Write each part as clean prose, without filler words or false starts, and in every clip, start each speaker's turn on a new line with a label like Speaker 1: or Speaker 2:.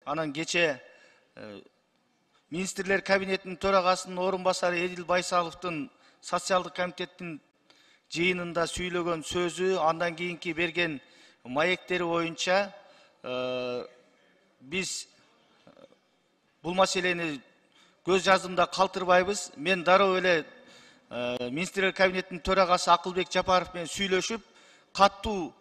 Speaker 1: Анан кече Министрлер кабинетinin төрагасынын орун басары Эдил Байсаловдун социалдык комитеттин жыйынында сүйлөгөн сөзү, андан кийинки берген маектери боюнча биз бул маселени көз жаздымда калтырбайбыз. Мен дароо эле Министрлер кабинетinin төрагасы Акылбек Жапаров менен сүйлөшүп, каттуу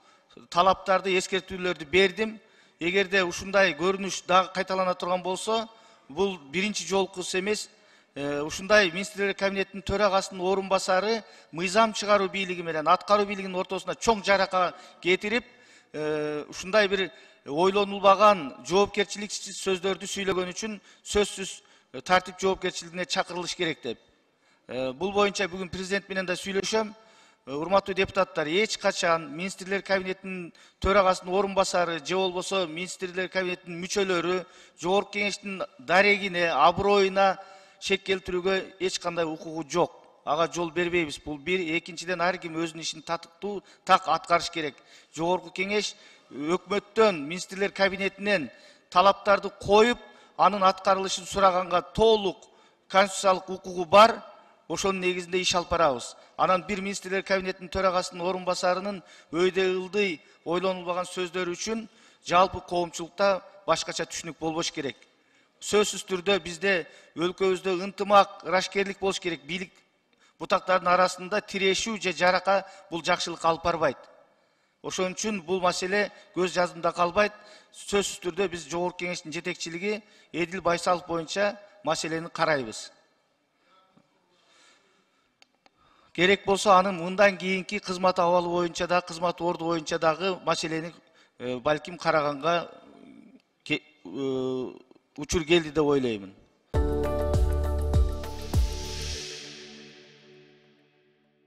Speaker 1: талаптарды, эскертүүлөрдү бердим. Эгерде ушундай көрүнүш дагы кайталана турган болсо, бул биринчи жолкусу эмес. Ушундай Министрлер кабинетinin төрагасынын орун басары мыйзам чыгаруу бийлиги менен аткаруу бийлигинин ортосуна чоң жарака кетирип, ушундай бир ойлонулбаган жоопкерчиликсиз сөздөрдү сүйлөгөн үчүн сөзсүз тартип жоопкерчилигине чакырылыш керек деп. Бул боюнча бүгүн президент менен да сүйлөшөм. Урматтуу депутаттар, эч качан Министрлер кабинетinin төрагасынын орун басары же болбосо Министрлер кабинетinin мүчөлөрү Жогорку кеңештин дарегине, аброюна шек келтирүүгө эч кандай укугу жок. Ага жол бербейбиз. Бул бир. Экинчиден, ар ким өзүнүн ишин татыктуу так аткарыш керек. Жогорку кеңеш өкмөттөн, Министрлер кабинетинен талаптарды коюп, анын аткарылышын сураганга толук конституциялык укугу бар. Ошонун негизинде иш алып барабыз. Анан бир Министрлер кабинетinin төрагасынын орун басарынын өйдө ылдый ойлонулбаган сөздөрү үчүн жалпы коомчулукта башкача түшүнүк болбош керек. Сөзсүз түрдө бизде өлкөбүздө ынтымак, ырашкерлик болуш керек. Бийлик бутактардын арасында тирешүү же жарака бул жакшылыкка алып барбайт. Ошон үчүн бул маселе көз жаздымда калбайт. Сөзсүз түрдө биз Жогорку кеңештин жетекчилиги Эдил Байсалов боюнча маселени карайбыз. Керек болсо анын мындан кийинки кызмат абалы боюнча да, кызмат орду боюнча дагы маселени балким караганга учур келди деп ойлоймун.